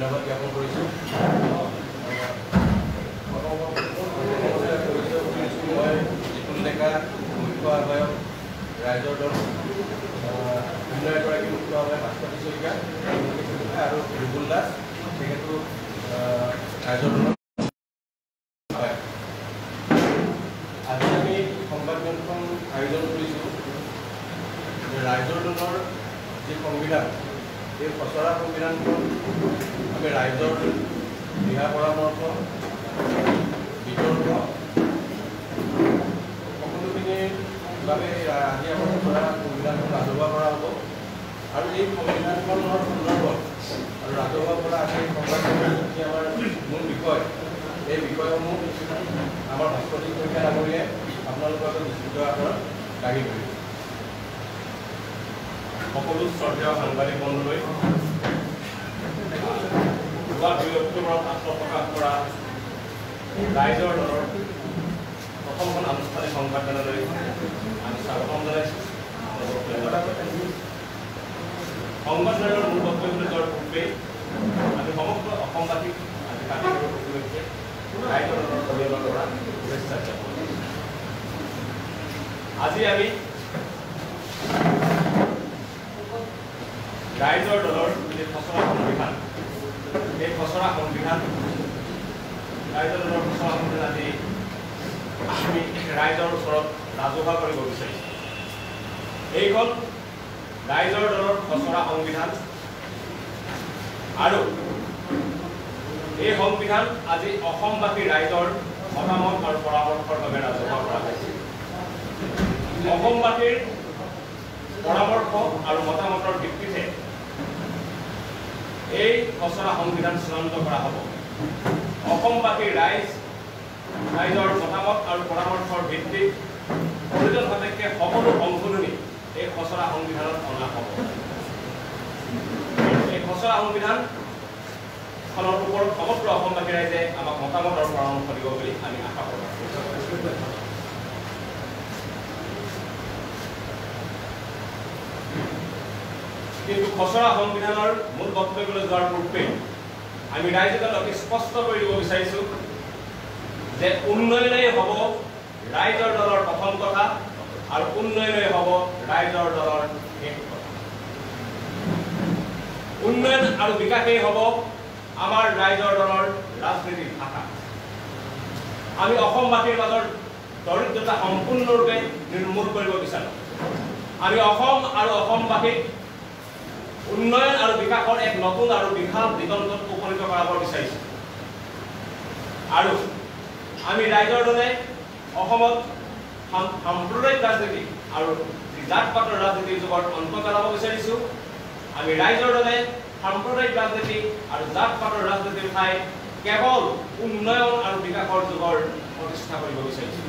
ধন্যবাদ জ্ঞাপন কৰিছোঁ। মই জিতুল ডেকা মুখ্য আহ্বায়ক ৰাইজৰ দল, অন্য এগৰাকী মুখ্য আহ্বায়ক ভাস্পতি শইকীয়া আৰু ৰিবুল দাস তেখেতো ৰাইজৰ দলৰ। আজি আমি সংবাদমেলখন আয়োজন কৰিছোঁ যে ৰাইজৰ দলৰ যি সংবিধান, এই খচৰা সংবিধানখন আমি ৰাইজৰ দিহা পৰামৰ্শ, বিতৰ্ক সকলোখিনিৰ বাবে আজি আমাৰ খচৰা সংবিধানখন ৰাজহুৱা কৰা হ'ব। আৰু এই সংবিধানখনৰ সন্দৰ্ভত আৰু ৰাজহুৱা কৰা আজি সংবাদমেলৰ যি আমাৰ মূল বিষয়, এই বিষয়সমূহ আমাৰ ভাস্পতি শইকীয়া ডাঙৰীয়াই আপোনালোকৰ আগত নিশ্চিত আকাৰত দাঙি ধৰিব। সকলো শ্ৰদ্ধেয় সাংবাদিক বন্ধুলৈ, 2 অক্টোবৰত আত্মপ্ৰকাশ কৰা ৰাইজৰ দলৰ প্ৰথমখন আনুষ্ঠানিক সংবাদমেললৈ আমি স্বাগতম জনাইছোঁ। সংবাদমেলৰ মূল বক্তব্যলৈ যোৱাৰ পূৰ্বে আমি সমগ্ৰ অসমবাসীক আজি কাতি বিহুৰ উপলক্ষে ৰাইজৰ দলৰ পৰিয়ালৰ পৰা শুভেচ্ছা জ্ঞাপন কৰিছোঁ। আজি আমি ৰাইজৰ দলৰ যি খচৰা সংবিধান, এই খচৰা সংবিধান ৰাইজৰ দলৰ খচৰা সংবিধান আজি আমি ৰাইজৰ ওচৰত ৰাজহুৱা কৰিব বিচাৰিছোঁ। এইখন ৰাইজৰ দলৰ খচৰা সংবিধান আৰু এই সংবিধান আজি অসমবাসী ৰাইজৰ মতামত আৰু পৰামৰ্শৰ বাবে ৰাজহুৱা কৰা হৈছে। অসমবাসীৰ পৰামৰ্শ আৰু মতামতৰ ভিত্তিতে এই খচৰা সংবিধান চূড়ান্ত কৰা হ'ব। অসমবাসীৰ ৰাইজৰ মতামত আৰু পৰামৰ্শৰ ভিত্তিত প্ৰয়োজন সাপেক্ষে সকলো সংশোধনী এই খচৰা সংবিধানত অনা হ'ব। এই খচৰা সংবিধানখনৰ ওপৰত সমগ্ৰ অসমবাসী ৰাইজে আমাক মতামত আৰু পৰামৰ্শ দিব বুলি আমি আশা কৰোঁ। কিন্তু খচৰা সংবিধানৰ মূল বক্তব্যলৈ যোৱাৰ পূৰ্বে আমি ৰাইজক স্পষ্ট কৰি দিব বিচাৰিছোঁ যে উন্নয়নেই হ'ব ৰাইজৰ দলৰ প্ৰথম কথা আৰু উন্নয়নেই হ'ব ৰাইজৰ দলৰ শেষ কথা। উন্নয়ন আৰু বিকাশেই হ'ব আমাৰ ৰাইজৰ দলৰ ৰাজনীতিৰ ভাষা। আমি অসমবাসীৰ মাজৰ দৰিদ্ৰতা সম্পূৰ্ণৰূপে নিৰ্মূল কৰিব বিচাৰোঁ। আমি অসম আৰু অসমবাসীক উন্নয়ন আৰু বিকাশৰ এক নতুন আৰু বিশাল দিগন্তত উপনীত কৰাব বিচাৰিছোঁ। আৰু আমি ৰাইজৰ দলে অসমত সাম্প্ৰদায়িক ৰাজনীতি আৰু জাত পাতৰ ৰাজনীতিৰ যুগৰ অন্ত পেলাব বিচাৰিছোঁ। আমি ৰাইজৰ দলে সাম্প্ৰদায়িক ৰাজনীতি আৰু জাত পাতৰ ৰাজনীতিৰ ঠাই কেৱল উন্নয়ন আৰু বিকাশৰ যুগৰ প্ৰতিষ্ঠা কৰিব বিচাৰিছোঁ।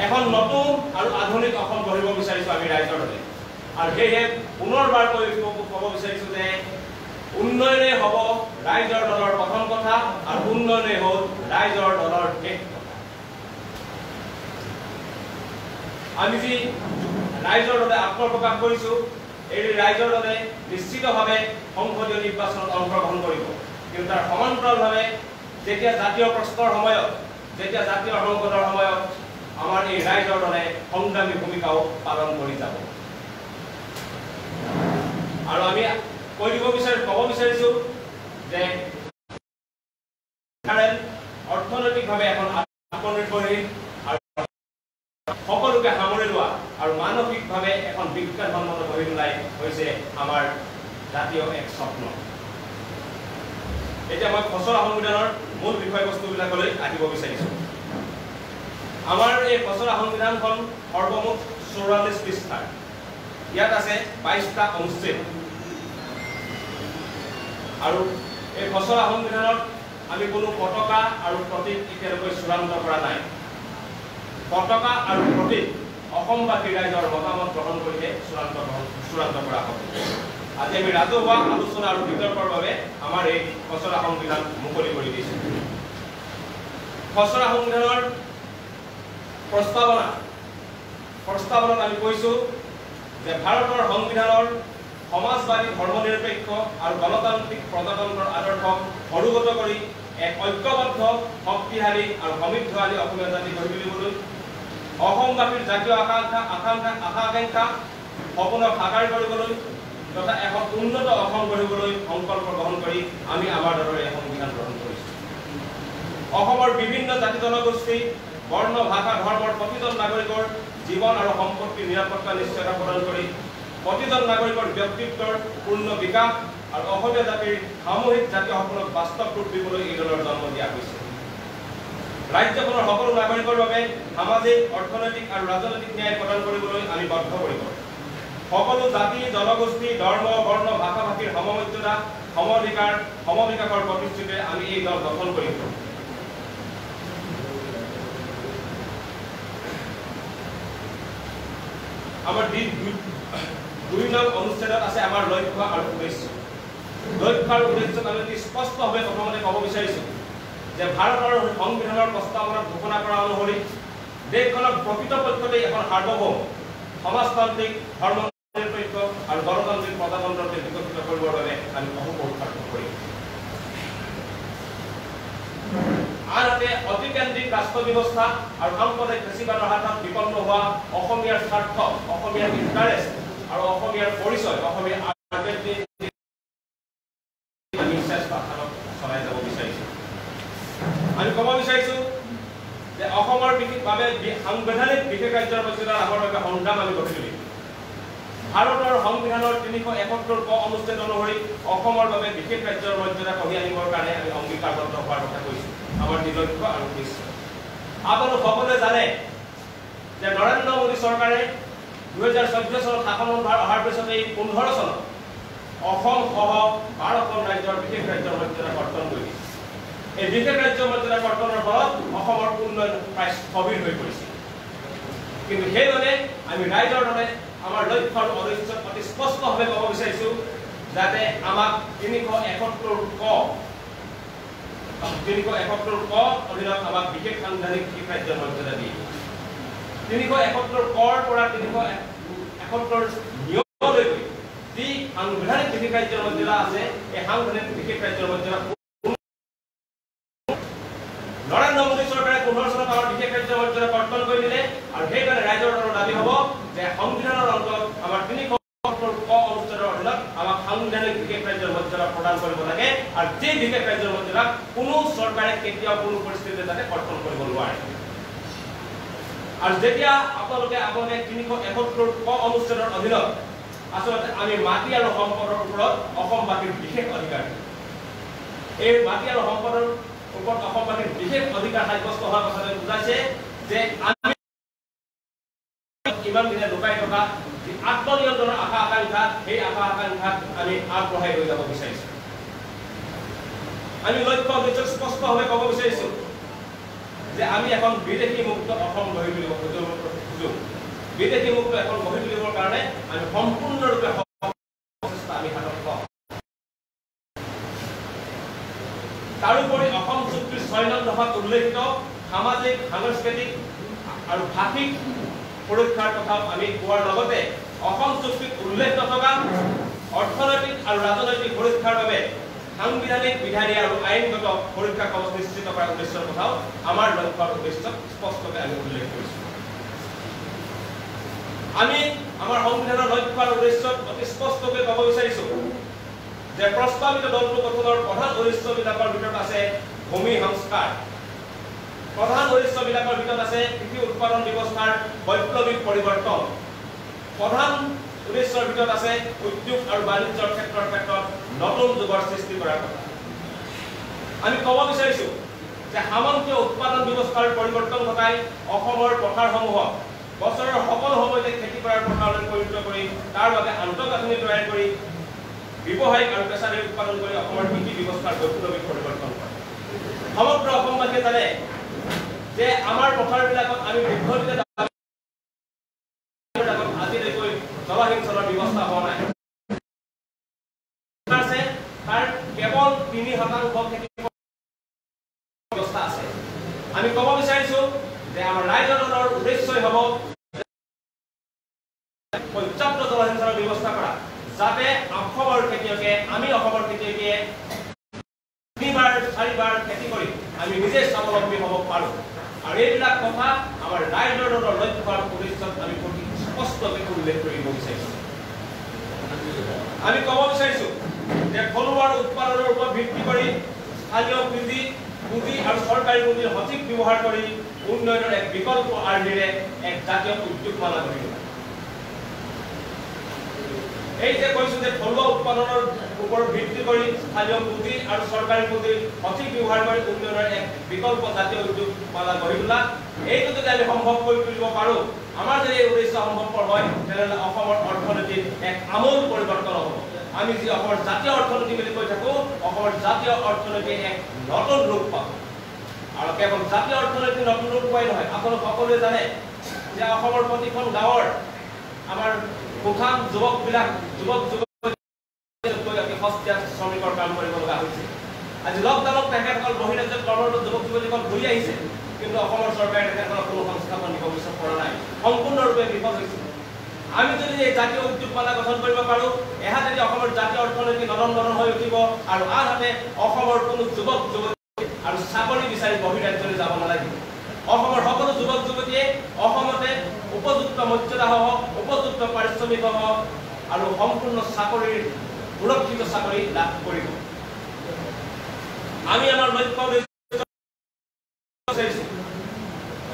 এখন নতুন আৰু আধুনিক অসম গঢ়িব বিচাৰিছোঁ আমি ৰাইজৰ দলে। আৰু সেয়েহে পুনৰবাৰ ক'ব বিচাৰিছোঁ যে উন্নয়নেই হ'ব ৰাইজৰ দলৰ প্ৰথম কথা আৰু উন্নয়নেই হ'ল ৰাইজৰ দলৰ শেষ কথা। আমি যি ৰাইজৰ দলে আত্মপ্ৰকাশ কৰিছোঁ, এই ৰাইজৰ দলে নিশ্চিতভাৱে সংসদীয় নিৰ্বাচনত অংশগ্ৰহণ কৰিব। কিন্তু তাৰ সমান্তৰালভাৱে যেতিয়া জাতীয় প্ৰশ্নৰ সময়ত, যেতিয়া জাতীয় সংকটৰ সময়ত আমাৰ এই ৰাইজৰ দলে সংগ্ৰামী ভূমিকাও পালন কৰি যাব। আৰু আমি ক'ব বিচাৰিছোঁ যে অৰ্থনৈতিকভাৱে এখন আত্মনিৰ্ভৰশীল আৰু সকলোকে সামৰি লোৱা আৰু মানসিকভাৱে এখন বিজ্ঞানসন্মত গঢ়ি তোলাই হৈছে আমাৰ জাতীয় এক স্বপ্ন। এতিয়া মই খচৰা সংবিধানৰ মূল বিষয়বস্তুবিলাকলৈ আহিব বিচাৰিছোঁ। আমাৰ এই খচৰা সংবিধানখন সৰ্বমুঠ 44 পৃষ্ঠাৰ। ইয়াত আছে 22টা অনুচ্ছেদ। আৰু এই খচৰা সংবিধানত আমি কোনো পতাকা আৰু প্ৰতীক এতিয়ালৈকে চূড়ান্ত কৰা নাই। পতাকা আৰু প্ৰতীক অসমবাসী ৰাইজৰ মতামত গ্ৰহণ কৰিহে চূড়ান্ত কৰা হ'ব। আজি আমি ৰাজহুৱা আলোচনা আৰু বিতৰ্কৰ বাবে আমাৰ এই খচৰা সংবিধান মুকলি কৰি দিছোঁ। খচৰা সংবিধানৰ প্ৰস্তাৱনাত আমি কৈছোঁ যে ভাৰতৰ সংবিধানৰ সমাজবাদী ধৰ্মনিৰপেক্ষ আৰু গণতান্ত্ৰিক প্ৰজাতন্ত্ৰৰ আদৰ্শক অৱগত কৰি এক ঐক্যবদ্ধ শক্তিশালী আৰু সমৃদ্ধশালী অসমীয়া জাতি গঢ়ি তুলিবলৈ অসমবাসীৰ জাতীয় আকাংক্ষা সপোনক সাকাৰ কৰিবলৈ তথা এখন উন্নত অসম গঢ়িবলৈ সংকল্প গ্ৰহণ কৰি আমি আমাৰ দৰে সংবিধান গ্ৰহণ কৰিছোঁ। অসমৰ বিভিন্ন জাতি জনগোষ্ঠী বৰ্ণ ভাষা ধৰ্মৰ প্ৰতিজন নাগৰিকৰ জীৱন আৰু সম্পত্তিৰ নিৰাপত্তা নিশ্চয়তা প্ৰদান কৰি প্ৰতিজন নাগৰিকৰ ব্যক্তিত্বৰ পূৰ্ণ বিকাশ আৰু অসমীয়া জাতিৰ সামূহিক জাতীয় সপোনক বাস্তৱ ৰূপ দিবলৈ এই দলৰ জন্ম দিয়া হৈছে। ৰাজ্যখনৰ সকলো নাগৰিকৰ বাবে সামাজিক অৰ্থনৈতিক আৰু ৰাজনৈতিক ন্যায় প্ৰদান কৰিবলৈ আমি বদ্ধপৰিকৰ। সকলো জাতি জনগোষ্ঠী ধৰ্ম বৰ্ণ ভাষা ভাষীৰ সমমৰ্যাদা সমবিকাশৰ প্ৰতিশ্ৰুতিৰে আমি এই দল গঠন কৰিছোঁ। আমাৰ ২ নং অনুচ্ছেদত আছে আমাৰ লক্ষ্য আৰু উদ্দেশ্য। লক্ষ্য আৰু উদ্দেশ্যত আমি স্পষ্টভাৱে প্ৰথমতে ক'ব বিচাৰিছোঁ যে ভাৰতৰ সংবিধানৰ প্ৰস্তাৱনাত ঘোষণা কৰা অনুসৰি দেশখনক প্ৰকৃতপক্ষতে এখন সাৰ্বভৌম সমাজতান্ত্ৰিক ধৰ্মনিৰপেক্ষ আৰু গণতান্ত্ৰিক প্ৰজাতন্ত্ৰকে বিকশিত কৰিবৰ বাবে আমি অহোপুৰুষাৰ্থ কৰিম। আনহাতে অতিকেন্দ্ৰিক ৰাষ্ট্ৰ ব্যৱস্থা আৰু সাম্প্ৰদায়িক ফেচিবাদৰ হাতত বিপন্ন হোৱা অসমীয়াৰ স্বাৰ্থ অসমীয়াৰ ইণ্টাৰেষ্ট আৰু অসমীয়াৰ পৰিচয় অসমীয়া আমি চেষ্টা চলাই যাব বিচাৰিছোঁ। আমি ক'ব বিচাৰিছোঁ যে অসমৰ বাবে সাংবিধানিক বিশেষ ৰাজ্যৰ মৰ্যাদা লাভৰ বাবে সংগ্ৰাম আমি গঢ়ি তুলিম। ভাৰতৰ সংবিধানৰ ৩৭১ ক অনুচ্ছেদ অনুসৰি অসমৰ বাবে বিশেষ ৰাজ্যৰ মৰ্যাদা কঢ়িয়াই আনিবৰ কাৰণে আমি অংগীকাৰবদ্ধ হোৱাৰ কথা কৈছোঁ। আমাৰ লক্ষ্য আৰু উদ্দেশ্য আপোনালোক সকলোৱে জানে যে নৰেন্দ্ৰ মোদী চৰকাৰে ২০১৪ চনত শাসনভাৰ অহাৰ পিছতে ১৫ চনত অসম সহ ১২খন ৰাজ্যৰ বিশেষ ৰাজ্যৰ মৰ্যাদা কৰ্তন কৰি দিছে। এই বিশেষ ৰাজ্যৰ মৰ্যাদা কৰ্তনৰ ফলত অসমৰ উন্নয়ন প্ৰায় স্থবিৰ হৈ পৰিছে। কিন্তু সেইবাবে আমি ৰাইজৰ দলে আমাৰ লক্ষ্য আৰু উদ্দেশ্যত অতি স্পষ্টভাৱে ক'ব বিচাৰিছোঁ যাতে আমাক ৩৭১ ক অধীনত আমাক বিশেষ সাংবিধানিক বিশেষ ৰাজ্যৰ মৰ্যাদা দিয়ে। ৩৭১ কৰ পৰা ৩৭১ নিয়মলৈকে যি সাংবিধানিক বিশেষ ৰাজ্যৰ মৰ্যাদা আছে এই সাংবিধানিক বিশেষ ৰাজ্যৰ মৰ্যাদা নৰেন্দ্ৰ মোদী চৰকাৰে ১৫ চনত আমাৰ বিশেষ ৰাজ্যৰ মৰ্যাদা কৰ্তন কৰি দিলে আৰু সেইকাৰণে ৰাইজৰ দলৰ দাবী হ'ব যে সংবিধানৰ অন্তত আমাৰ ৩৭১ ক অনুচ্ছেদৰ অধীনত আমাক সাংবিধানিক বিশেষ ৰাজ্যৰ মৰ্যাদা প্ৰদান কৰিব লাগে আৰু যি বিশেষ ৰাজ্যৰ মৰ্যাদা কোনো চৰকাৰে কেতিয়াও কোনো পৰিস্থিতিতে যাতে কৰ্তন কৰিব নোৱাৰে। আৰু যেতিয়া আপোনালোকে ৩৭১ ক অনুচ্ছেদৰ অধীনত আচলতে আমি মাটি আৰু সম্পদৰ ওপৰত অসমবাসীৰ বিশেষ অধিকাৰ এই মাটি আৰু সম্পদৰ ওপৰত অসমবাসীৰ বিশেষ অধিকাৰ সাব্যস্ত হোৱাৰ কথাটো বুজাইছে যে আমি ইমান দিনে লুকাই থকা যি আত্মনিয়ন্ত্ৰণৰ আশা আকাংক্ষা সেই আশা আকাংক্ষাক আমি আগবঢ়াই লৈ যাব বিচাৰিছোঁ। আমি লক্ষ্য উদ্দেশ্য স্পষ্টভাৱে ক'ব বিচাৰিছোঁ যে আমি এখন বিদেশী মুক্ত অসম গঢ়ি তুলিব খোজোঁ। বিদেশী মুক্ত এখন গঢ়ি তুলিবৰ কাৰণে আমি সম্পূৰ্ণৰূপে প্ৰচেষ্টা আমি হাতত লওঁ। তাৰোপৰি অসম চুক্তিৰ ৬ নং দফাত উল্লেখিত সামাজিক সাংস্কৃতিক আৰু ভাষিক সুৰক্ষাৰ কথাও আমি কোৱাৰ লগতে অসম চুক্তিত উল্লেখ নথকা অৰ্থনৈতিক আৰু ৰাজনৈতিক সুৰক্ষাৰ বাবে সাংবিধানিক বিধানী আৰু আইনগত সুৰক্ষা কৱচ নিশ্চিত কৰাৰ উদ্দেশ্যৰ কথাও আমাৰ লক্ষ্য আৰু উদ্দেশ্যত স্পষ্টকৈ আমি উল্লেখ কৰিছোঁ। আমি আমাৰ সংবিধানৰ লক্ষ্য আৰু উদ্দেশ্যত অতি স্পষ্টকৈ ক'ব বিচাৰিছোঁ যে প্ৰস্তাৱিত দলটো গঠনৰ প্ৰধান উদ্দেশ্যবিলাকৰ ভিতৰত আছে ভূমি সংস্কাৰ, প্ৰধান উদ্দেশ্যবিলাকৰ ভিতৰত আছে কৃষি উৎপাদন ব্যৱস্থাৰ বৈপ্লৱিক পৰিৱৰ্তন, প্ৰধান উদ্দেশ্যৰ ভিতৰত আছে উদ্যোগ আৰু বাণিজ্যৰ ক্ষেত্ৰত নতুন যুগৰ সৃষ্টি কৰাৰ কথা। আমি ক'ব বিচাৰিছোঁ যে সামন্তীয় উৎপাদন ব্যৱস্থাৰ পৰিৱৰ্তন ঘটাই অসমৰ পথাৰসমূহক বছৰৰ সকলো সময়তে খেতি কৰাৰ পথাৰলৈ পৰিণত কৰি তাৰ বাবে আন্তঃগাঁথনি তৈয়াৰ কৰি ব্যৱসায়িক আৰু পেছাদাৰী উৎপাদন কৰি অসমৰ কৃষি ব্যৱস্থাৰ বৈপ্লৱিক পৰিৱৰ্তন কৰে। সমগ্ৰ অসমবাসীয়ে জানে যে আমাৰ পথাৰবিলাকত আমি দীৰ্ঘদিনে আজিলৈকে জলসিঞ্চনৰ ব্যৱস্থা হোৱা নাই। তাৰ কেৱল ৩% খেতি ব্যৱস্থা আছে। আমি ক'ব বিচাৰিছোঁ যে আমাৰ ৰাইজৰ দলৰ উদ্দেশ্যই হ'ব পৰ্যাপ্ত জলসিঞ্চনৰ ব্যৱস্থা কৰা, যাতে অসমৰ খেতিয়কে আমি অসমৰ খেতিয়কে 3বাৰ 4বাৰ খেতি কৰি আমি নিজে স্বাৱলম্বী হ'ব পাৰোঁ আৰু এইবিলাক কথা আমাৰ ৰাইজৰ দলৰ লক্ষ্য আৰু উদ্দেশ্যত আমি অতি স্পষ্টকৈ উল্লেখ কৰিব বিচাৰিছোঁ আমি ক'ব বিচাৰিছোঁ যে থলুৱাৰ উৎপাদনৰ ওপৰত ভিত্তি কৰি স্থানীয় পুঁজি আৰু চৰকাৰী পুঁজিৰ সঠিক ব্যৱহাৰ কৰি উন্নয়নৰ এক বিকল্প আৰ্হিৰে এক জাতীয় উদ্যোগ মালা গঢ়ি তোলা এই যে কৈছো যে থলুৱা উৎপাদনৰ ওপৰত ভিত্তি কৰি স্থানীয় পুঁজি আৰু চৰকাৰী পুঁজিৰ সঠিক ব্যৱহাৰ কৰি উন্নয়নৰ এক বিকল্প জাতীয় উদ্যোগ মালা গঢ়ি তোলা এইটো যদি আমি সম্ভৱ কৰি তুলিব পাৰোঁ আমাৰ যদি এই উদ্দেশ্য সম্ভৱপৰ হয় তেনেহ'লে অসমৰ অৰ্থনীতিৰ এক আমূল পৰিৱৰ্তন হ'ব আমি যি অসমৰ জাতীয় অৰ্থনীতি বুলি কৈ থাকোঁ অসমৰ জাতীয় অৰ্থনীতি এক নতুন ৰূপ পাব আৰু কেৱল জাতীয় অৰ্থনীতি নতুন ৰূপ পোৱাই নহয় আপোনালোক সকলোৱে জানে যে অসমৰ প্ৰতিখন গাঁৱৰ আমাৰ প্ৰধান যুৱকবিলাক সস্তীয়া শ্ৰমিকৰ কাম কৰিব লগা হৈছে আজি লকডাউনত তেখেতসকল বহিৰাজ্যত কৰ্মৰত যুৱক যুৱতীসকল ঘূৰি আহিছে কিন্তু অসমৰ চৰকাৰে তেখেতসকলক কোনো সংস্থাপন দিব বিচৰা কৰা নাই সম্পূৰ্ণৰূপে বিফল হৈছে আমি যদি এই জাতীয় উদ্যোগ মালা গঠন কৰিব পাৰোঁ এহাতে যদি অসমৰ জাতীয় অৰ্থনীতি নৰম হৈ উঠিব আৰু আনহাতে অসমৰ কোনো যুৱক যুৱতী আৰু চাকৰি বিচাৰি বহিৰাজ্যলৈ যাব নালাগিব অসমৰ সকলো যুৱক যুৱতীয়ে অসমতে উপযুক্ত মৰ্যাদাসহ উপযুক্ত পাৰিশ্ৰমিকসহ আৰু সম্পূৰ্ণ চাকৰিৰ সুৰক্ষিত চাকৰি লাভ কৰিব আমি আমাৰ লক্ষ্য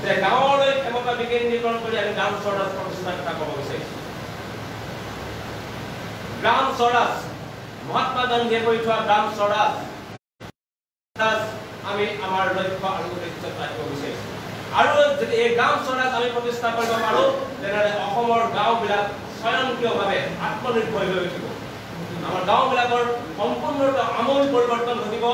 যে গাঁৱলৈ ক্ষমতা বিকেন্দ্ৰীকৰণ কৰি আমি গ্ৰাম স্বৰাজ প্ৰতিষ্ঠাৰ কথা ক'ব বিচাৰিছোঁ গ্ৰাম স্বৰাজ মহাত্মা গান্ধীয়ে কৈ থোৱা গ্ৰাম স্বৰাজ আমি আমাৰ লক্ষ্য আৰু উদ্দেশ্যত ৰাখিব বিচাৰিছোঁ আৰু যদি এই গ্ৰাম স্বৰাজ আমি প্ৰতিষ্ঠা কৰিব পাৰোঁ তেনেহ'লে অসমৰ গাঁওবিলাক স্বয়ংক্ৰিয়ভাৱে আত্মনিৰ্ভৰ হৈ উঠিব আমাৰ গাঁওবিলাকৰ সম্পূৰ্ণৰূপে আমূল পৰিৱৰ্তন ঘটিব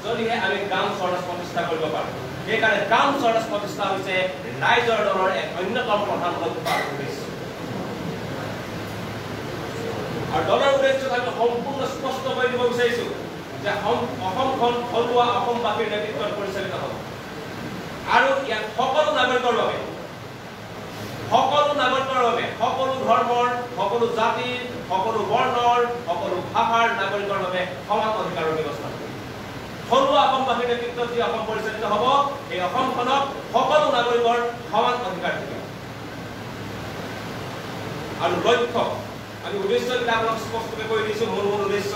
যদিহে আমি গ্ৰাম স্বৰাজ প্ৰতিষ্ঠা কৰিব পাৰোঁ সেইকাৰণে গ্ৰাম স্বৰাজ প্ৰতিষ্ঠা হৈছে ৰাইজৰ দলৰ এক অন্যতম প্ৰধান লক্ষ্য আৰু উদ্দেশ্য আৰু দলৰ উদ্দেশ্যত আমি সম্পূৰ্ণ স্পষ্ট কৰি দিব বিচাৰিছোঁ যে অসমখন থলুৱা অসমবাসীৰ নেতৃত্বত পৰিচালিত হ'ব আৰু ইয়াত সকলো নাগৰিকৰ বাবে সকলো ধৰ্মৰ সকলো জাতিৰ সকলো বৰ্ণৰ সকলো ভাষাৰ নাগৰিকৰ বাবে সমান অধিকাৰৰ ব্যৱস্থা থলুৱা অসমবাসীৰ নেতৃত্বত যি অসম পৰিচালিত হ'ব এই অসমখনত সকলো নাগৰিকৰ সমান অধিকাৰ থাকিব আৰু লক্ষ্য আমি উদ্দেশ্যবিলাক আপোনাক স্পষ্টকৈ কৈ দিছোঁ মূল উদ্দেশ্য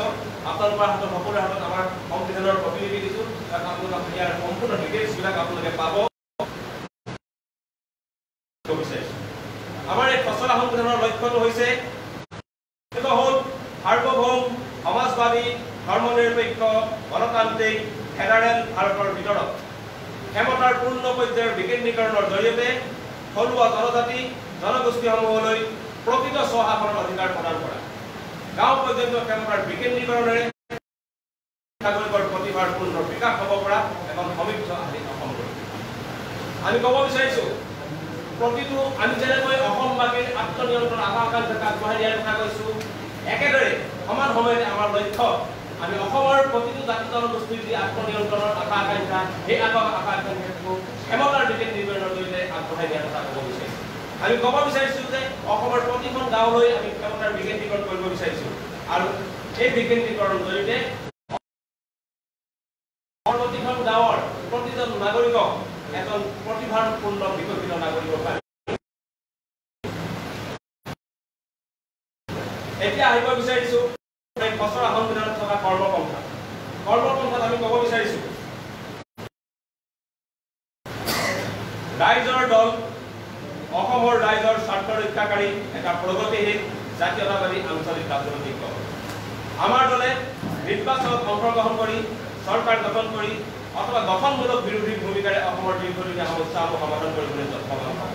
আপোনালোকৰ হাতত সকলোৰে হাতত আমাৰ সংবিধানৰ প্ৰতিলিপি দিছোঁ তাত আপোনালোকক ইয়াৰ সম্পূৰ্ণ ডিটেইলছবিলাক আপোনালোকে পাব আমাৰ এই খচৰা সংবিধানৰ লক্ষ্যটো হৈছে হ'ল সাৰ্বভৌম সমাজবাদী ধৰ্মনিৰপেক্ষ গণতান্ত্ৰিক ফেডাৰেল ভাৰতৰ ভিতৰত ক্ষমতাৰ পূৰ্ণ পৰ্যায়ৰ বিকেন্দ্ৰীকৰণৰ জৰিয়তে থলুৱা জনজাতি জনগোষ্ঠীসমূহলৈ প্ৰকৃত স্বশাসনৰ অধিকাৰ প্ৰদান কৰা গাঁও পৰ্যন্ত ক্ষমতাৰ বিকেন্দ্ৰীকৰণেৰে নাগৰিকৰ প্ৰতিভাৰ পূৰ্ণ বিকাশ হ'ব পৰা এখন সমৃদ্ধ অসম আমি ক'ব বিচাৰিছোঁ প্ৰতিটো আমি যেনেকৈ অসমবাসীৰ আত্মনিয়ন্ত্ৰণ আকাংক্ষাক আগবঢ়াই দিয়াৰ কথা কৈছোঁ একেদৰে সমান সময়তে আমাৰ লক্ষ্য আমি অসমৰ প্ৰতিটো জাতি জনগোষ্ঠীৰ যি আত্মনিয়ন্ত্ৰণৰ আকাংক্ষা সেই আকাংক্ষাটো ক্ষমতাৰ বিকেন্দ্ৰীকৰণৰ জৰিয়তে আগবঢ়াই দিয়াৰ কথা ক'ব বিচাৰিছোঁ আমি ক'ব বিচাৰিছোঁ যে অসমৰ প্ৰতিখন গাঁৱলৈ আমি ক্ষমতাৰ বিকেন্দ্ৰীকৰণ কৰিব বিচাৰিছোঁ আৰু এই বিকেন্দ্ৰীকৰণৰ জৰিয়তে প্ৰতিখন গাঁৱৰ প্ৰতিজন নাগৰিকক এজন প্ৰতিভাপূৰ্ণ বিকশিত নাগৰিক পায় এতিয়া আহিব বিচাৰিছোঁ খচৰা সংবিধানত থকা কৰ্মপন্থাত আমি ক'ব বিচাৰিছোঁ ৰাইজৰ দল অসমৰ ৰাইজৰ স্বাৰ্থ ৰক্ষাকাৰী এটা প্ৰগতিশীল জাতীয়তাবাদী আঞ্চলিক ৰাজনৈতিক দল আমাৰ দলে নিৰ্বাচনত অংশগ্ৰহণ কৰি চৰকাৰ গঠন কৰি অথবা গঠনমূলক বিৰোধী ভূমিকাৰে অসমৰ দীৰ্ঘদিনীয়া সমস্যাসমূহ সমাধান কৰিবলৈ যত্নবান হ'ব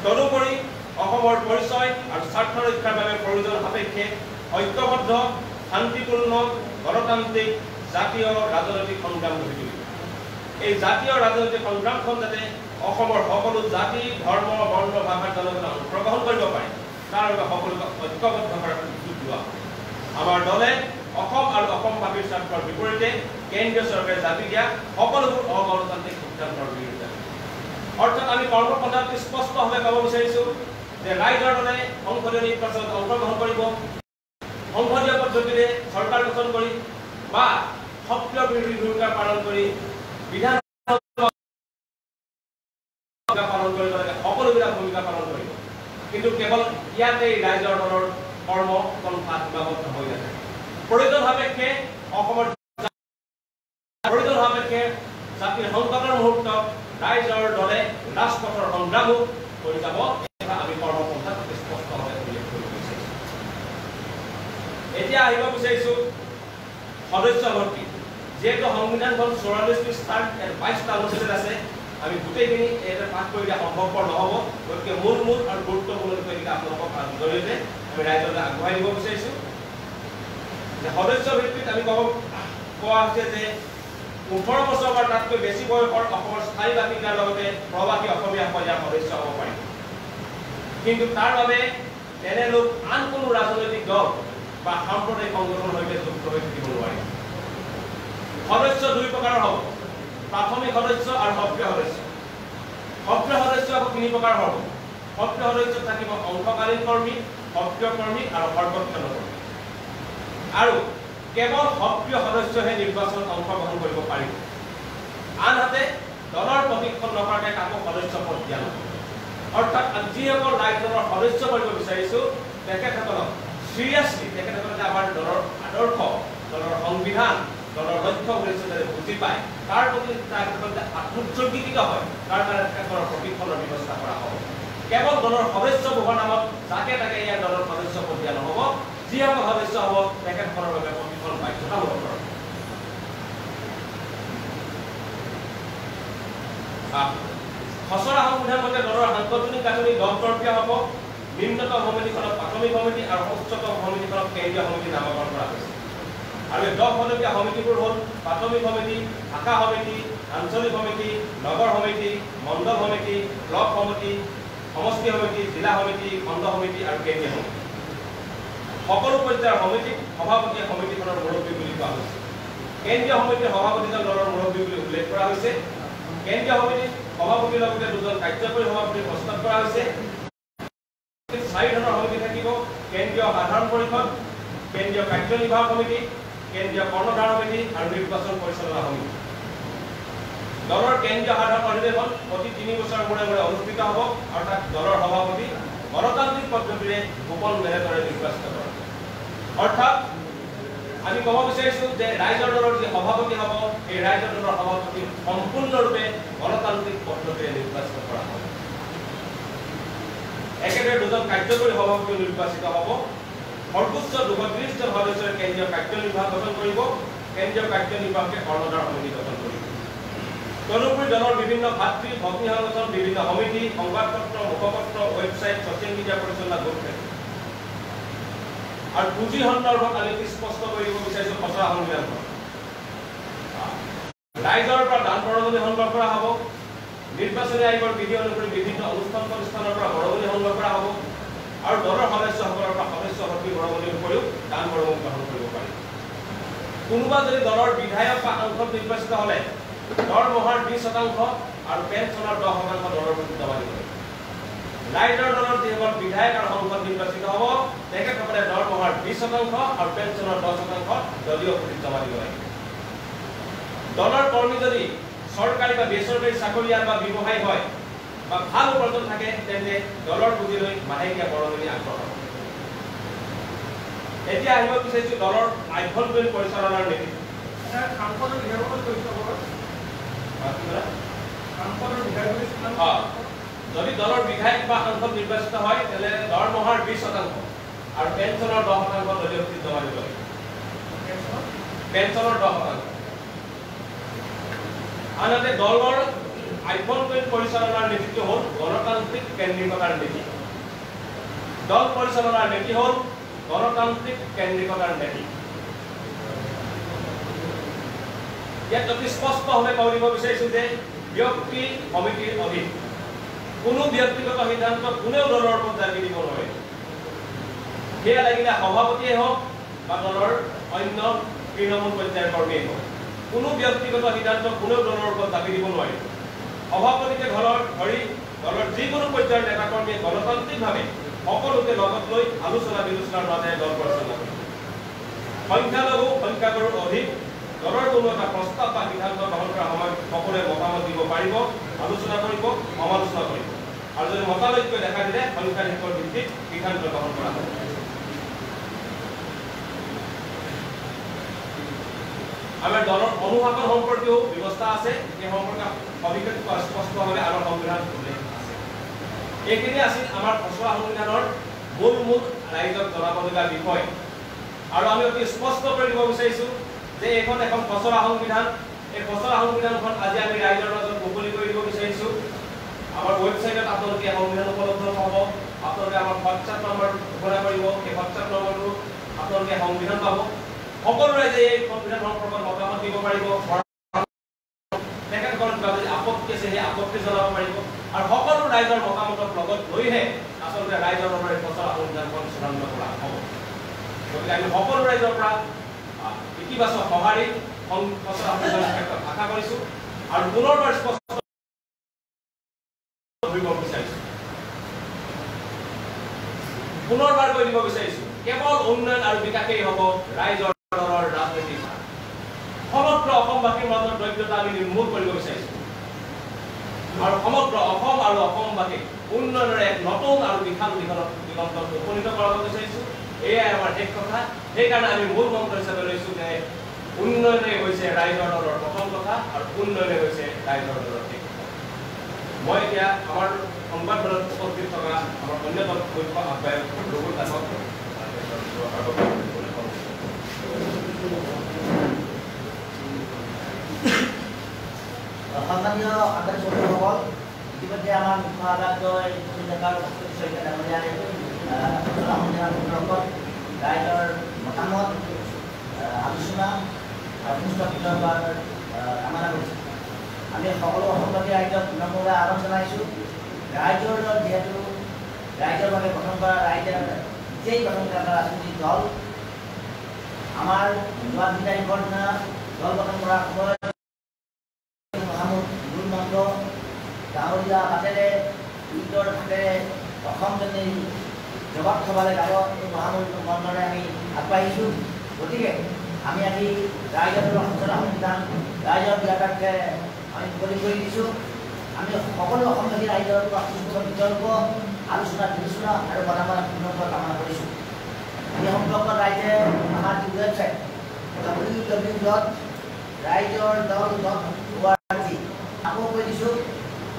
তদুপৰি অসমৰ পৰিচয় আৰু স্বাৰ্থ ৰক্ষাৰ বাবে প্ৰয়োজন সাপেক্ষে ঐক্যবদ্ধ শান্তিপূৰ্ণ গণতান্ত্ৰিক জাতীয় ৰাজনৈতিক সংগ্ৰাম গঢ়ি তুলিব এই জাতীয় ৰাজনৈতিক সংগ্ৰামখন যাতে অসমৰ সকলো জাতি ধৰ্ম বৰ্ণ ভাষাৰ জনগণে অংশগ্ৰহণ কৰিব পাৰে তাৰ বাবে সকলোকে ঐক্যবদ্ধ কৰাৰ সুযোগ লোৱা আমাৰ দলে অসম আৰু অসমবাসীৰ স্বাৰ্থৰ বিপৰীতে কেন্দ্ৰীয় চৰকাৰে জাপি দিয়া সকলোবোৰ অগণতান্ত্ৰিক সিদ্ধান্তৰ বিৰুদ্ধে অৰ্থাৎ আমি কৰ্মপন্থাত স্পষ্টভাৱে ক'ব বিচাৰিছোঁ যে ৰাইজৰ দলে সংসদীয় নিৰ্বাচনত অংশগ্ৰহণ কৰিব সংসদীয় পদ্ধতিৰে চৰকাৰ গঠন কৰি বা সক্ৰিয় বিৰোধী ভূমিকা পালন কৰি বিধান পালন কৰিব লাগে, সকলোবিলাক ভূমিকা পালন কৰিব। কিন্তু কেৱল ইয়াতে ৰাইজৰ দলৰ কৰ্ম পন্থা সীমাবদ্ধ হৈ নাথাকে। প্ৰয়োজন সাপেক্ষে অসমৰ প্ৰয়োজন সাপেক্ষে জাতিৰ সংকটৰ মুহূৰ্তত ৰাইজৰ দলে ৰাজপথৰ সংগ্ৰামো কৰি যাব, আমি কৰ্মপন্থাত স্পষ্টভাৱে উল্লেখ কৰিব বিচাৰিছোঁ। এতিয়া আহিব বিচাৰিছোঁ সদস্য ভৰ্তি। যিহেতু সংবিধানখন 44 পৃষ্ঠাৰ 22টা অনুচ্ছেদ আছে, আমি গোটেইখিনি এটা পাঠ কৰিলে সম্ভৱপৰ নহ'ব, গতিকে মূল আৰু গুৰুত্বপূৰ্ণ বিষয়কেইটা আপোনালোকক জৰিয়তে আমি ৰাইজলৈ আগবঢ়াই দিব বিচাৰিছোঁ। যে সদস্য ভিত্তিত আমি কোৱা হৈছে যে 18 বছৰ বা তাতকৈ বেছি বয়সৰ অসমৰ স্থায়ী বাসিন্দাৰ লগতে প্ৰৱাসী অসমীয়া ইয়াৰ সদস্য হ'ব পাৰিব। কিন্তু তাৰ বাবে তেনে লোক আন কোনো ৰাজনৈতিক দল বা সাম্প্ৰদায়িক সংগঠনৰ সৈতে যুক্ত হৈ থাকিব নোৱাৰিব। সদস্য দুই প্ৰকাৰৰ হ'ব, প্ৰাথমিক সদস্য আৰু সক্ৰিয় সদস্য। সক্ৰিয় সদস্য আকৌ 3 প্ৰকাৰ হ'ব। সক্ৰিয় সদস্য থাকিব অংশকালীন কৰ্মী, সক্ৰিয় কৰ্মী আৰু সৰ্বক্ষণ কৰ্মী। আৰু কেৱল সক্ৰিয় সদস্যহে নিৰ্বাচনত অংশগ্ৰহণ কৰিব পাৰিব। আনহাতে দলৰ প্ৰশিক্ষণ নকৰাকৈ কাকো সদস্য পদ দিয়া নহয়। অৰ্থাৎ যিসকল ৰাইজৰ সদস্য কৰিব বিচাৰিছোঁ তেখেতসকলক চিৰিয়াছলি তেখেতসকলে আমাৰ দলৰ আদৰ্শ, দলৰ সংবিধান, দলৰ লক্ষ্য উদ্দেশ্য যাতে বুজি পায়, তাৰ প্ৰতি তেখেতসকলে আত্মোৎসৰ্গীকৃত হয়, তাৰ কাৰণে তেখেতসকলৰ প্ৰশিক্ষণৰ ব্যৱস্থা কৰা হ'ব। কেৱল দলৰ সদস্য হোৱাৰ নামত যাকে তাকে ইয়াৰ দলৰ সদস্য পদ দিয়া নহ'ব। যিসকল সদস্য হ'ব তেখেতসকলৰ বাবে প্ৰশিক্ষণ বাধ্যতামূলক কৰা। খচৰা সংবিধান মতে দলৰ সাংগঠনিক গাঁথনি 10 তৰপীয়া হ'ব। নিম্নতম সমিতিখনক প্ৰাথমিক সমিতি আৰু উচ্চতম সমিতিখনক কেন্দ্ৰীয় সমিতি নামকৰণ কৰা হৈছে। আৰু 10 সদস্যীয় সমিতিবোৰ হ'ল প্ৰাথমিক সমিতি, শাখা সমিতি, আঞ্চলিক সমিতি, নগৰ সমিতি, মণ্ডল সমিতি, ব্লক সমিতি, সমষ্টি সমিতি, জিলা সমিতি, খণ্ড সমিতি আৰু কেন্দ্ৰীয় সমিতি। সকলো পৰ্যায়ৰ সমিতিক সভাপতিয়ে সমিতিখনৰ মুৰব্বী বুলি কোৱা হৈছে। কেন্দ্ৰীয় সমিতিৰ সভাপতিজন দলৰ মুৰব্বী বুলি উল্লেখ কৰা হৈছে। কেন্দ্ৰীয় সমিতিত সভাপতিৰ লগতে 2জন কাৰ্যকৰী সভাপতি প্ৰস্তাৱ কৰা হৈছে। 4 ধৰণৰ সমিতি থাকিব: কেন্দ্ৰীয় সাধাৰণ পৰিষদ, কেন্দ্ৰীয় কাৰ্যনিৰ্বাহক সমিতি, কেন্দ্ৰীয় কৰ্ণধাৰ সমিতি আৰু নিৰ্বাচন পৰিচালনা সমিতি। দলৰ কেন্দ্ৰীয় সাধাৰণ অধিৱেশন প্ৰতি 3 বছৰৰ মূৰে মূৰে অনুষ্ঠিত হ'ব, অৰ্থাৎ দলৰ সভাপতি গণতান্ত্ৰিক পদ্ধতিৰে গোপন মেনেটৰে নিৰ্বাচিত কৰে। অৰ্থাৎ আমি ক'ব বিচাৰিছোঁ যে ৰাইজৰ দলৰ যি সভাপতি হ'ব, এই ৰাইজৰ দলৰ সভাপতি সম্পূৰ্ণৰূপে গণতান্ত্ৰিক পদ্ধতিৰে নিৰ্বাচিত কৰা হ'ব। একেদৰে 2জন কাৰ্যকৰী সভাপতি নিৰ্বাচিত হ'ব। সৰ্বোচ্চ 230 জন সদস্যৰে কেন্দ্ৰীয় কাৰ্যনিৰ্বাহক গঠন কৰিব। কেন্দ্ৰীয় কাৰ্যনিৰ্বাহকে কৰ্ণধাৰ সমিতি গঠন কৰিব। তদুপৰি দলৰ বিভিন্ন ভাতৃ ভগ্নী সংগঠন, বিভিন্ন সমিতি, সংবাদপত্ৰ, মুখপত্ৰ, ৱেবছাইট, ছচিয়েল মিডিয়া পৰিচালনা গোট থাকিব। আৰু পুঁজি সন্দৰ্ভত আমি স্পষ্ট কৰি দিব বিচাৰিছোঁ খচৰা সংবিধানখন। ৰাইজৰ পৰা দান বৰঙণি সংগ্ৰহ কৰা হ'ব। নিৰ্বাচনী আয়োগৰ বিধি অনুসৰি বিভিন্ন অনুষ্ঠান প্ৰতিষ্ঠানৰ পৰা বৰঙণি সংগ্ৰহ কৰা হ'ব। আৰু দলৰ সদস্যসকলৰ পৰা সদস্য ভৰ্তি বৰঙণিৰ উপৰিও দান বৰঙণি গ্ৰহণ কৰিব পাৰি। কোনোবা যদি দলৰ বিধায়ক বা সাংসদ নিৰ্বাচিত হ'লে দৰমহাৰ 20% আৰু পেঞ্চনৰ 10% দলৰ প্ৰতি জমা দিব লাগিব। ৰাইজৰ দলৰ যিসকল বিধায়ক আৰু সাংসদ নিৰ্বাচিত হ'ব তেখেতসকলে দৰমহাৰ 20% আৰু পেঞ্চনৰ 10% দলীয় পুঁজিত জমা দিব লাগিব। দলৰ কৰ্মী যদি চৰকাৰী বা বেচৰকাৰী চাকৰিয়াল বা ব্যৱসায়ী হয় বা ভাল উপাৰ্জন থাকে তেন্তে দলৰ পুঁজিলৈ মাহেকীয়া বৰঙণি আগবঢ়াব। এতিয়া আহিব বিচাৰিছোঁ দলৰ আভ্যন্তৰীণ পৰিচালনাৰ নীতি। যদি দলৰ বিধায়ক বা সাংসদ নিৰ্বাচিত হয় তেন্তে দৰমহাৰ 20% আৰু পেঞ্চনৰ 10% দলীয় পুঁজিত জমা দিব লাগিব। পেঞ্চনৰ 10%। আনহাতে দলৰ আভ্যন্তৰীণ পৰিচালনাৰ নীতিটো হ'ল গণতান্ত্ৰিক কেন্দ্ৰিকতাৰ নীতি। দল পৰিচালনাৰ নীতি হ'ল গণতান্ত্ৰিক কেন্দ্ৰিকতাৰ নীতি। ইয়াত অতি স্পষ্টভাৱে কৈ দিব বিচাৰিছোঁ যে ব্যক্তি সমিতিৰ অধীন কোনো ব্যক্তিগত সিদ্ধান্ত কোনেও দলৰ ওপৰত জাপি দিব নোৱাৰে। সেয়া লাগিলে সভাপতিয়ে হওক বা দলৰ অন্য তৃণমূল পৰ্যায়ৰ কৰ্মীয়ে হওক, কোনো ব্যক্তিগত সিদ্ধান্ত কোনেও দলৰ ওপৰত জাপি দিব নোৱাৰে। সভাপতিকে ধৰি দলৰ যিকোনো পৰ্যায়ৰ নেতা কৰ্মীয়ে গণতান্ত্ৰিকভাৱে সকলোকে লগত লৈ আলোচনা বিলোচনাৰ মাজেৰে দল পৰিচালনা কৰিব। সংখ্যাগুৰুৰ অধিক দলৰ কোনো এটা প্ৰস্তাৱ বা সিদ্ধান্ত গ্ৰহণ কৰাৰ সময়ত সকলোৱে মতামত দিব পাৰিব, আলোচনা কৰিব, সমালোচনা কৰিব আৰু যদি মতানৈক্য দেখা দিলে সংখ্যাধিক্যৰ ভিত্তিত সিদ্ধান্ত গ্ৰহণ কৰা হ'ব। আমাৰ দলৰ অনুশাসন সম্পৰ্কেও ব্যৱস্থা আছে, এই সম্পৰ্কে সবিশেষ স্পষ্টভাৱে আমাৰ সংবিধানত উল্লেখ আছে। এইখিনি আছিল আমাৰ খচৰা সংবিধানৰ মূল ৰাইজক জনাবলগীয়া বিষয় আৰু আমি অতি স্পষ্ট কৰি দিব বিচাৰিছোঁ যে এইখন এখন খচৰা সংবিধান। এই খচৰা সংবিধানখন আজি আমি ৰাইজৰ মাজত মুকলি কৰি দিব বিচাৰিছোঁ। আমাৰ ৱেবছাইটত আপোনালোকে সংবিধান উপলব্ধ পাব, আপোনালোকে আমাৰ হোৱাটছআপ নম্বৰ ঘোষণা কৰিব, এই হোৱাটছআপ নম্বৰটো আপোনালোকে সংবিধান পাব। সকলো ৰাইজে এই সংবিধান সম্পৰ্কত মতামত দিব পাৰিব, তেখেতসকলৰ কিবা যদি আপত্তি আছে সেই আপত্তি জনাব পাৰিব আৰু সকলো ৰাইজৰ মতামতক লগত লৈহে আচলতে ৰাইজৰ বাবে খচৰা সংবিধানখন চূড়ান্ত কৰা হ'ব। গতিকে আমি সকলো ৰাইজৰ পৰা ইতিবাচক সঁহাৰি খচৰা সংবিধানৰ ক্ষেত্ৰত আশা কৰিছোঁ আৰু পুনৰবাৰ স্পষ্ট কৰিব বিচাৰিছোঁ, পুনৰবাৰ কৈ দিব বিচাৰিছোঁ, কেৱল উন্নয়ন আৰু বিকাশেই হ'ব ৰাইজৰ দলৰ ৰাজনৈতিক। সমগ্ৰ অসমবাসীৰ মাজত দৰিদ্ৰতা আমি নিৰ্মূল কৰিব বিচাৰিছোঁ আৰু সমগ্ৰ অসম আৰু অসমবাসীক উন্নয়নৰ এক নতুন আৰু বিশাল দিগন্তত উপনীত কৰাব বিচাৰিছোঁ। এয়াই আমাৰ শেষ কথা। সেইকাৰণে আমি মূল মন্ত্ৰ হিচাপে লৈছোঁ যে উন্নয়নেই হৈছে ৰাইজৰ দলৰ প্ৰথম কথা আৰু উন্নয়নেই হৈছে ৰাইজৰ দলৰ শেষ কথা। মই এতিয়া আমাৰ সংবাদমেলত উপস্থিত থকা আমাৰ অন্যতম মুখ্য আহ্বায়ক ৰঘুল দাসক সন্মানীয় সাংবাদিক বন্ধুসকল, ইতিমধ্যে আমাৰ মুখ্য আহ্বায়ক সন্দৰ্ভত ৰাইজৰ মতামত আলোচনা আৰু পুস্তকৰ কামনা কৰিছোঁ। আমি সকলো অসমবাসী ৰাইজক পুনৰবাৰ আহ্বান জনাইছোঁ। ৰাইজৰ দল যিহেতু ৰাইজৰ বাবে গঠন কৰা, ৰাইজে নিজেই গঠন কৰা ৰাজনৈতিক দল। আমাৰ যোৱা 2 তাৰিখৰ দিনা দল গঠন কৰাৰ সময়ত মূল মন্ত্ৰ গাঁৱলীয়া বাটেৰে ঈদৰ হাতেৰে অসম যেনে জবাব থবালে যাব, এই মহামূল মন্ত্ৰৰে আমি আগবাঢ়িছোঁ। গতিকে আমি আজি ৰাইজৰ খচৰা সংবিধান ৰাইজৰ বিয়াটাকে আমি মুকলি কৰি দিছোঁ। আমি সকলো অসমবাসী ৰাইজৰ বিতৰ্ক আলোচনা বিবেচনা আৰু মতামত পুনৰ কামনা কৰিছোঁ। এই সম্পৰ্কত ৰাইজে আমাৰ যি ৱেবছাইট www.raijordol.org আকৌ কৈ দিছোঁ,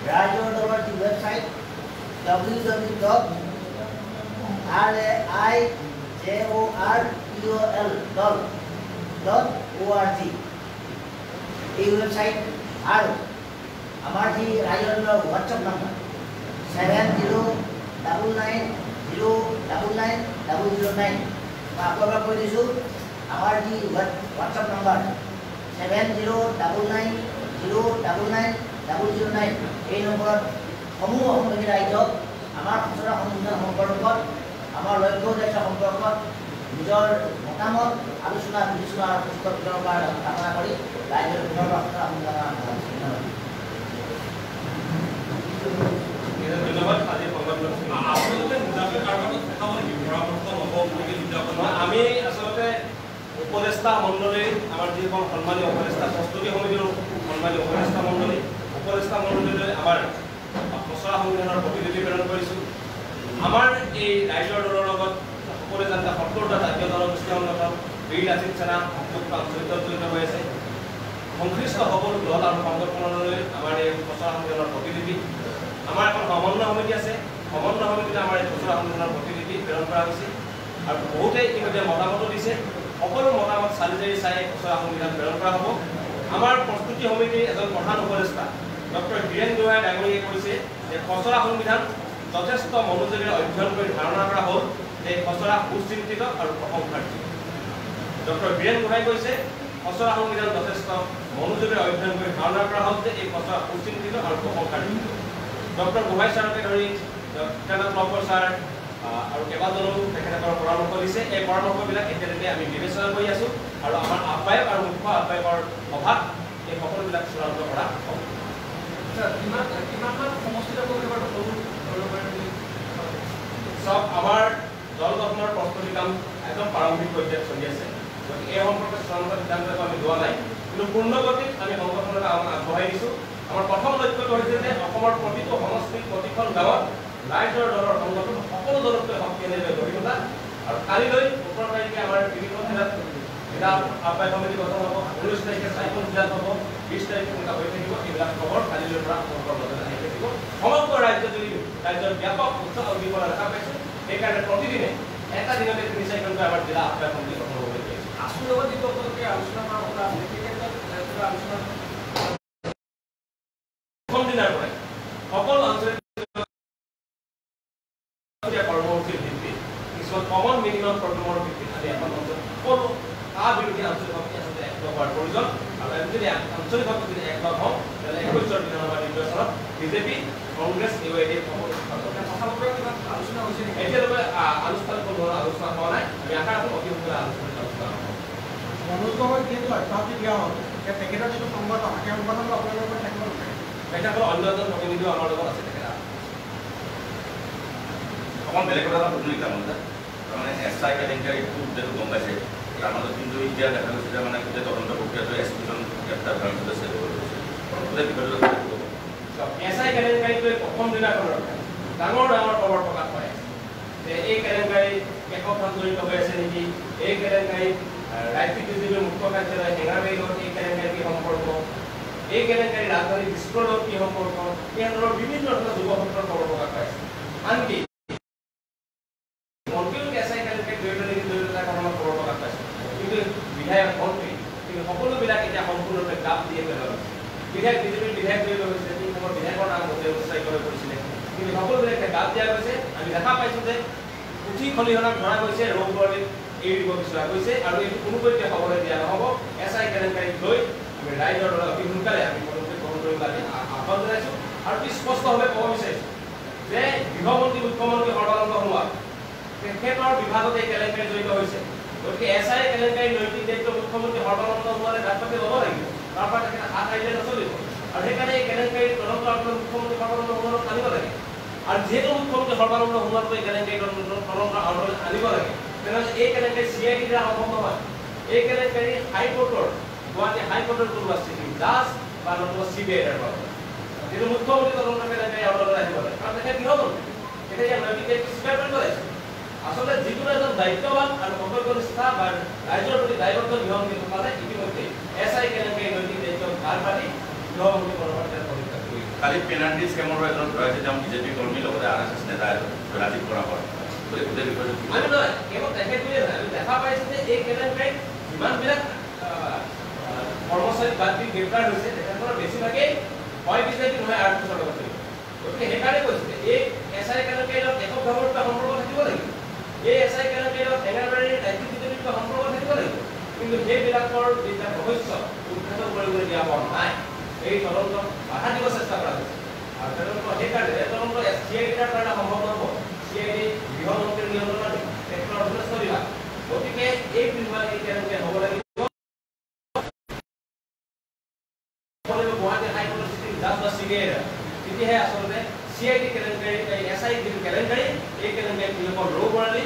ৰাইজৰ দলৰ যি ৱেবছাইট www.raijordol.org এই ৱেবছাইট আৰু আমাৰ যি ৰাইজৰ দলৰ হোৱাটছআপ নম্বৰ 7099099009। মই আকৌ এবাৰ কৈ দিছোঁ, আমাৰ যি হোৱাটছআপ নম্বৰ 7099099009। এই নম্বৰত সমূহ অসমবাসী ৰাইজক আমাৰ খচৰা সংবিধান সম্পৰ্কত, আমাৰ লক্ষ্য উদ্দেশ্য সম্পৰ্কত নিজৰ মতামত আলোচনা বিবেচনা আৰু পুস্তক বিতৰণৰ কামনা কৰি ৰাইজৰ পুনৰবাৰ খচৰা সংবিধান ধন্যবাদ। আমি আচলতে উপদেষ্টা মণ্ডলী, আমাৰ যিখন সন্মানীয় উপদেষ্টা প্ৰস্তুতি সমিতিৰ সন্মানীয় উপদেষ্টা মণ্ডলীলৈ আমাৰ খচৰা সংবিধানৰ প্ৰতিনিধি প্ৰেৰণ কৰিছোঁ। আমাৰ এই ৰাইজৰ দলৰ লগত সকলোৱে জানে 70টা জাতীয় জনগোষ্ঠী সংগঠন, বীৰ লাচিত সেনা জড়িত হৈ আছে। সংশ্লিষ্ট সকলো দল আৰু সংগঠনলৈ আমাৰ এই খচৰা সংবিধানৰ প্ৰতিনিধি। আমাৰ এখন সমন্বয় সমিতি আছে, সমন্বয় সমিতিত আমাৰ এই খচৰা সংবিধানৰ প্ৰতিনিধি প্ৰেৰণ কৰা হৈছে আৰু বহুতে ইতিমধ্যে মতামতো দিছে। সকলো মতামত চালি জাৰি চাই খচৰা সংবিধান প্ৰেৰণ কৰা হ'ব। আমাৰ প্ৰস্তুতি সমিতিৰ এজন প্ৰধান উপদেষ্টা ডক্টৰ হীৰেন গোহাঁই ডাঙৰীয়াই কৈছে যে খচৰা সংবিধান যথেষ্ট মনোযোগেৰে অধ্যয়ন কৰি ধাৰণা কৰা হ'ল যে খচৰা সুচিন্তিত আৰু প্ৰশংসাৰ্য। ডক্টৰ হীৰেন গোহাঁই কৈছে খচৰা সংবিধান যথেষ্ট মনোযোগেৰে অধ্যয়ন কৰি ধাৰণা কৰা হ'ল যে এই খচৰা সুচিন্তিত আৰু প্ৰশংসাৰ্য। ডক্টৰ গোহাঁই ছাৰকে ধৰি লম্বৰ ছাৰ আৰু কেইবাজনো তেখেতসকলৰ পৰামৰ্শ দিছে। এই পৰামৰ্শবিলাক এতিয়ালৈকে আমি বিবেচনা কৰি আছোঁ আৰু আমাৰ আহ্বায়ক আৰু মুখ্য আহ্বায়কৰ সভাত এই সকলোবিলাক চূড়ান্ত কৰা হ'ব। চব আমাৰ দল গঠনৰ প্ৰস্তুতি কাম একদম প্ৰাৰম্ভিক পৰ্যায়ত চলি আছে। গতিকে এই সম্পৰ্কে চূড়ান্ত সিদ্ধান্ত আমি লোৱা নাই, কিন্তু পূৰ্ণগতিত আমি সংগঠনৰ কাম আগবঢ়াই দিছোঁ। আমাৰ প্ৰথম লক্ষ্যটো হৈছে যে অসমৰ প্ৰতিটো সমষ্টিত প্ৰতিখন গাঁৱত ৰাইজৰ দলৰ সংগঠন সকলো দলতকৈ শক্তিশালী গঢ়ি তোলা। আৰু কালিলৈ ১৮ তাৰিখে আমাৰ বিভিন্ন জিলাত এটা আহ্বায়ক সমিতি গঠন হ'ব, ১৯ তাৰিখে ৪খন জিলাত হ'ব, ২০ তাৰিখে এনেকুৱা হৈ থাকিব। এইবিলাক খবৰ কালিলৈৰ পৰা আপোনালোকৰ মাজত আহি থাকিব। সমগ্ৰ ৰাজ্যৰ ব্যাপক উৎসাহ উদ্দীপনা দেখা পাইছোঁ। সেইকাৰণে প্ৰতিদিনে এটা দিনতে ৩-৪খনকৈ আমাৰ জিলা আহ্বায়ক সমিতি গঠন হ'ব বুলি কৈছে। আছুৰ লগত যিটো আপোনালোকে আলোচনা কৰা কথা আছে, সেই ক্ষেত্ৰত আলোচনা প্ৰথম দিনাৰ পৰাই সকলো আঞ্চলিক কৰ্মসূচীৰ ভিত্তিত কিছুমান কমন মিনিমাম প্ৰগ্ৰামৰ ভিত্তিত আমি এখন অঞ্চলত সকলো বিৰোধী আঞ্চলিক শক্তি আচলতে একলগ হোৱাৰ প্ৰয়োজন। আৰু আমি যদি আঞ্চলিক শক্তি যদি একলগ হওঁ, তেতিয়াহ'লে ২১ বিধানসভা নিৰ্বাচনত বিজেপি, কংগ্ৰেছ ইউআইডিএফ আলোচনা হৈছে নেকি? এতিয়ালৈকে আনুষ্ঠানিক কোনো আলোচনা হোৱা নাই। আমি আশা ৰাখোঁ অতি সোনকালে আলোচনা হ'ব। মনোজ গগৈ যিহেতু অব্যাহতি দিয়া হ'ল, তেখেতৰ যিটো সংগঠন সেই সংগঠনটো আপোনালোকৰ থাকিব লাগে। তেখেতসকলৰ অন্য এজন প্ৰতিনিধিও আমাৰ লগত আছে। তেখেত অকণ বেলেগ কথা এটা সুধিম তাৰমানে তাৰমানে SI কেলেংকাৰীটো যিহেতু গম পাইছে, তাৰ মাজত কিন্তু এতিয়া দেখা গৈছে যে মানে গোটেই তদন্ত প্ৰক্ৰিয়াটো এছপিজন গ্ৰেপ্তাৰ হোৱাৰ পিছতে চেভ হৈ গৈছে। গোটেই বিষয়টো SI কেলেংকাৰীটোৱে প্ৰথম দিনাখনৰ ডাঙৰ ডাঙৰ খবৰ প্ৰকাশ পাই আছে যে এই কেলেংকাৰী কেশৱখন জড়িত হৈ আছে নেকি, এই কেলেংকাৰীত ৰাজ্যিক বিজেপিৰ মুখ্য কাৰ্যালয় হেঙাৰবাৰীৰ লগত এই কেলেংকাৰীৰ কি সম্পৰ্ক, এই কেলেংকাৰী ৰাজধানী দিছপুৰৰ লগত কি সম্পৰ্ক, এই ধৰণৰ বিভিন্ন ধৰণৰ যুৱসূত্ৰৰ খবৰ প্ৰকাশ পাইছে। আনকি মন্ত্ৰীও SI কেলেংকাৰীত জড়িত নেকি জড়িত ধৰণৰ খবৰ প্ৰকাশ পাইছে। কিন্তু বিধায়ক মন্ত্ৰী কিন্তু সকলোবিলাক এতিয়া সম্পূৰ্ণৰূপে গাপ দিয়ে পেলোৱা হৈছে। বিজেপিৰ বিধায়ক জড়িত হৈছে, তিনি নম্বৰ বিধায়কৰ নাম উচ্চাৰিত হৈ পৰিছিলে, কিন্তু সকলোবিলাক গাপ দিয়া গৈছে। আমি দেখা পাইছোঁ যে পুথি খলিহনাক ধৰা গৈছে, ৰৌ বৰলীক এৰিব বিচৰা গৈছে, আৰু এইটো কোনোপধ্যে হ'বলৈ দিয়া নহ'ব। SI কেলেংকাৰীক লৈ আমি ৰাইজৰ দলে অতি সোনকালে আমি পদক্ষেপ গ্ৰহণ কৰিবলৈ আমি আহ্বান জনাইছোঁ। আৰু স্পষ্টভাৱে ক'ব বিচাৰিছোঁ যে গৃহমন্ত্ৰী মুখ্যমন্ত্ৰী সৰ্বানন্দ সোণোৱাল তেখেতৰ বিভাগত এই কেলেংকাৰী জড়িত হৈছে। গতিকে SI কেলেংকাৰীৰ নৈতিক দায়িত্ব মুখ্যমন্ত্ৰী সৰ্বানন্দ সোণোৱালে দাঁত পাতি ল'ব লাগিব, তাৰ পৰা তেখেতে হাত আহিলে নচলিব। আৰু সেইকাৰণে এই কেলেংকাৰীৰ তদন্ত মুখ্যমন্ত্ৰী সৰ্বানন্দ সোণোৱালক আনিব লাগে। আৰু যিহেতু মুখ্যমন্ত্ৰী সৰ্বানন্দ সোণোৱালক এই কেলেংকাৰী তদন্ত আউটলৈ আনিব লাগে, তেনেহ'লে এই কেলেংকাৰী CID দ্বাৰা সম্ভৱ নহয়। এই কেলেংকাৰী হাইকোৰ্টৰ গুৱাহাটী হাইকোৰ্টৰ কোনোবা চিটিং জাজ বা নতুবা CBI দ্বাৰা পাব। যিটো মুখ্যমন্ত্ৰী তদন্ত কেলেংকাৰী আউটলৈ আহিব লাগে, কাৰণ তেখেত গৃহমন্ত্ৰী, তেখেতে ইয়াৰ নৈতিক দায়িত্ব স্বীকাৰ কৰিব লাগিছে। আচলতে যিকোনো এজন দায়িত্ববান আৰু কৰ্তব্যনিষ্ঠা বা ৰাইজৰ প্ৰতি দায়বদ্ধ গৃহমন্ত্ৰীসকলে ইতিমধ্যে SI কেলেংকাৰী নৈতিক দায়িত্ব ভাৰ পাতি গৃহমন্ত্ৰী পদৰ পদত্যাগ কৰিছে। কালি পেনাল্টি স্কেমৰ এজন ধৰা হৈছে, তেওঁ বিজেপি কৰ্মীৰ লগতে RSS নেতা ৰাজীৱ কৰা হয়। গোটেই বিষয়টো আমি নহয়, কেৱল তেখেত বুলিয়ে নহয়, আমি দেখা পাইছোঁ যে এই কেলেংকাৰীত যিমানবিলাক কৰ্মচাৰী বাদ দি গ্ৰেপ্তাৰ হৈছে, তেখেতসকলৰ বেছিভাগেই হয় বিজেপি নহয় RSSৰ লগত জড়িত। গতিকে সেইকাৰণে কৈছোঁ যে এই SI কেলেংকাৰীৰ লগত একক ভাৱৰ সম্পৰ্ক থাকিব লাগিব। এই SI কেলেংকাৰীৰ লগত হেঙাৰবাৰীৰ ৰাজ্যিক বিজেপিৰ সম্পৰ্ক থাকিব লাগিব। কিন্তু সেইবিলাকৰ যিবিলাক ৰহস্য উদ্ঘাটন কৰিবলৈ দিয়া হোৱা নাই, এই তদন্ত বাধা দিব চেষ্টা কৰা হৈছে। আৰু তদন্ত সেইকাৰণে তদন্ত CID ৰ কাৰণে সম্ভৱ নহ'ব। CID গৃহমন্ত্ৰীৰ নিয়ন্ত্ৰণত তেখেতৰ যথেষ্ট বিভাগ। গতিকে এই বিভাগ এই কেলেংকাৰী হ'ব লাগিব। গুৱাহাটী হাইকোৰ্টৰ চিটিং জাজ বা CBI দ্বাৰা, তেতিয়াহে আচলতে CID কেলেংকাৰী SI যিটো কেলেংকাৰী, এই কেলেংকাৰী যিসকল ৰৌ বৰালী,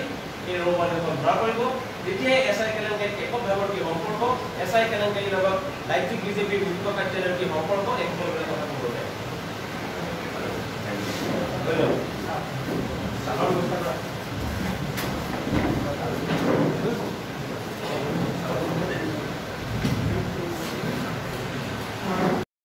এই ৰৌ বৰালীসকল ধৰা পৰিব। তেতিয়াহে SI কেলেংকাৰীত এককভাৱৰ কি সম্পৰ্ক, SI কেলেংকাৰীৰ লগত ৰাজ্যিক বিজেপিৰ মুখ্য কাৰ্যালয়ৰ কি সম্পৰ্ক, এই সকলোবিলাক কথা ক'ব লাগিব। ধন্যবাদ।